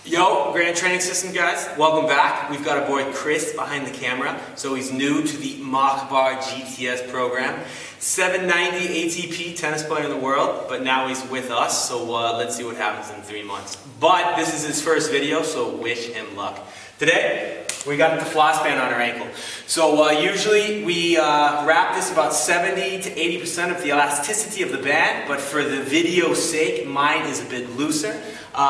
Yo, Grand Training System guys, welcome back. We've got our boy Chris behind the camera. So he's new to the Mach Bar GTS program. 790 ATP tennis player in the world, but now he's with us. So let's see what happens in 3 months. But this is his first video, so wish him luck. Today, we got the floss band on our ankle. So usually we wrap this about 70 to 80% of the elasticity of the band, but for the video's sake, mine is a bit looser.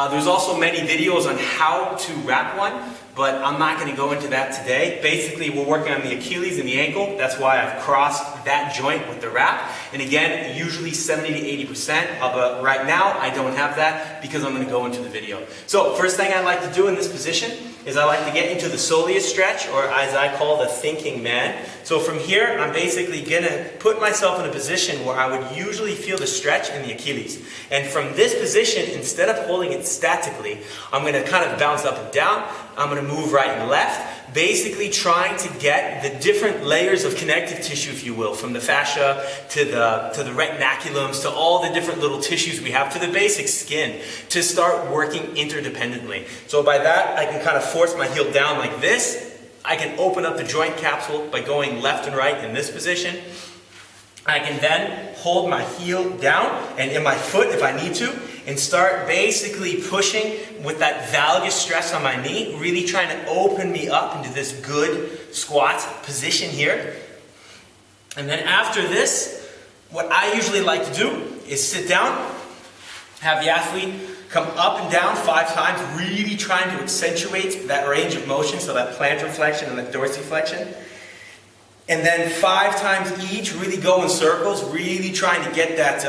There's also many videos on how to wrap one, but I'm not going to go into that today. Basically, we're working on the Achilles and the ankle. That's why I've crossed that joint with the wrap. And again, usually 70 to 80%. But right now, I don't have that because I'm going to go into the video. So first thing I like to do in this position is I like to get into the soleus stretch, or as I call the thinking man. So from here, I'm basically going to put myself in a position where I would usually feel the stretch in the Achilles. And from this position, instead of holding it statically, I'm going to kind of bounce up and down. I'm going to move right and left, basically trying to get the different layers of connective tissue, if you will, from the fascia to the retinaculums, to all the different little tissues we have, to the basic skin, to start working interdependently. So by that, I can kind of force my heel down like this. I can open up the joint capsule by going left and right in this position. I can then hold my heel down and in my foot if I need to, and start basically pushing with that valgus stress on my knee, really trying to open me up into this good squat position here. And then after this, what I usually like to do is sit down, have the athlete come up and down 5 times, really trying to accentuate that range of motion, so that plantar flexion and that dorsiflexion. And then 5 times each, really go in circles, really trying to get that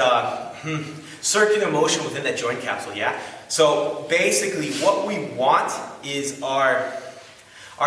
circular motion within that joint capsule, yeah? So basically what we want is our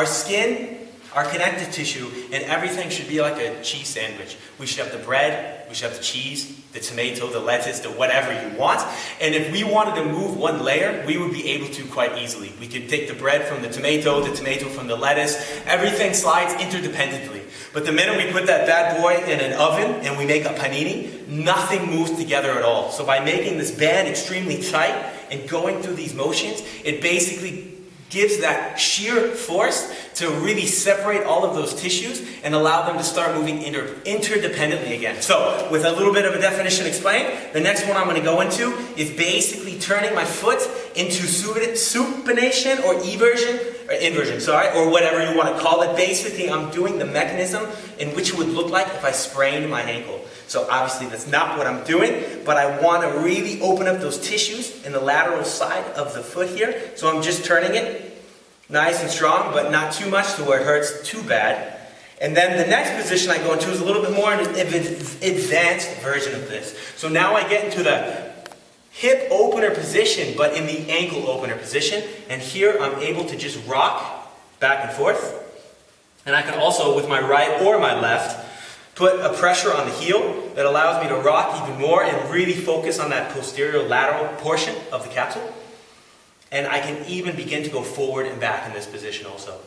skin, our connective tissue, and everything should be like a cheese sandwich. We should have the bread, we should have the cheese, the tomato, the lettuce, the whatever you want. And if we wanted to move one layer, we would be able to quite easily. We could take the bread from the tomato from the lettuce. Everything slides interdependently. But the minute we put that bad boy in an oven and we make a panini, nothing moves together at all. So by making this band extremely tight and going through these motions, it basically gives that sheer force to really separate all of those tissues and allow them to start moving interdependently again. So, with a little bit of a definition explained, the next one I'm going to go into is basically turning my foot into supination or inversion, or whatever you want to call it. Basically, I'm doing the mechanism in which it would look like if I sprained my ankle. So obviously that's not what I'm doing, but I want to really open up those tissues in the lateral side of the foot here. So I'm just turning it nice and strong, but not too much to where it hurts too bad. And then the next position I go into is a little bit more an advanced version of this. So now I get into the hip opener position, but in the ankle opener position. And here I'm able to just rock back and forth. And I can also, with my right or my left, put a pressure on the heel that allows me to rock even more and really focus on that posterior lateral portion of the capsule. And I can even begin to go forward and back in this position also.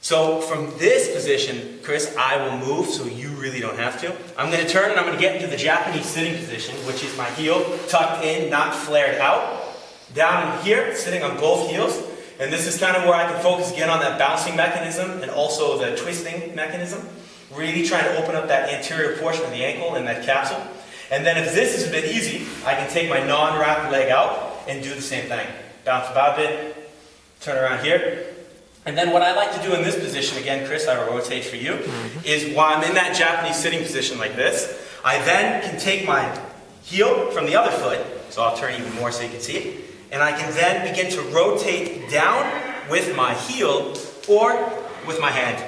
So from this position, Chris, I will move so you really don't have to. I'm going to turn and I'm going to get into the Japanese sitting position, which is my heel tucked in, not flared out. Down in here, sitting on both heels. And this is kind of where I can focus again on that bouncing mechanism and also the twisting mechanism. Really trying to open up that anterior portion of the ankle and that capsule. And then if this is a bit easy, I can take my non-wrapped leg out and do the same thing. Bounce about a bit, turn around here. And then what I like to do in this position, again, Chris, I will rotate for you, is while I'm in that Japanese sitting position like this, I then can take my heel from the other foot, so I'll turn even more so you can see it, and I can then begin to rotate down with my heel or with my hand.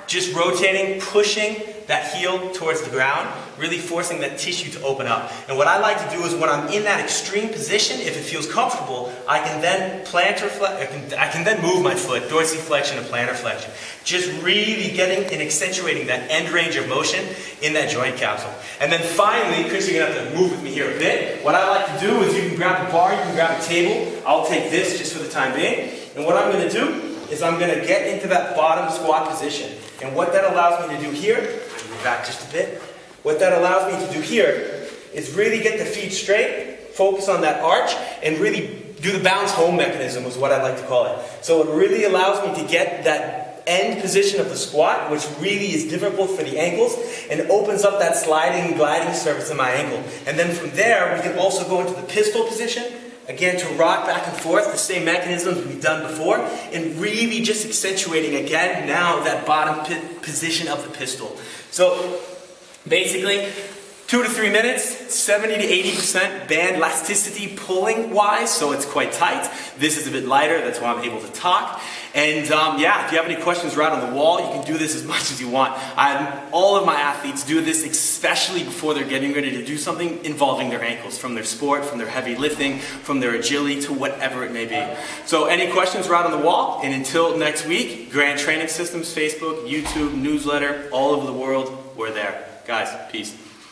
Just rotating, pushing that heel towards the ground, really forcing that tissue to open up. And what I like to do is when I'm in that extreme position, if it feels comfortable, I can then I can then move my foot, dorsiflexion and plantar flexion. Just really getting and accentuating that end range of motion in that joint capsule. And then finally, Chris, you're going to have to move with me here a bit. What I like to do is you can grab a bar, you can grab a table. I'll take this just for the time being. And what I'm going to do is I'm going to get into that bottom squat position. And what that allows me to do here, move back just a bit. What that allows me to do here is really get the feet straight, focus on that arch, and really do the bounce home mechanism is what I like to call it. So it really allows me to get that end position of the squat, which really is difficult for the ankles, and opens up that sliding, gliding surface in my ankle. And then from there, we can also go into the pistol position, again to rock back and forth, the same mechanisms we've done before, and really just accentuating again now that bottom position of the pistol. So basically, 2 to 3 minutes, 70 to 80% band elasticity pulling wise, so it's quite tight. This is a bit lighter, that's why I'm able to talk. And yeah, if you have any questions right on the wall, you can do this as much as you want. All of my athletes do this, especially before they're getting ready to do something involving their ankles, from their sport, from their heavy lifting, from their agility to whatever it may be. So any questions right on the wall, and until next week, Grand Training Systems, Facebook, YouTube, newsletter, all over the world, we're there. Guys, peace.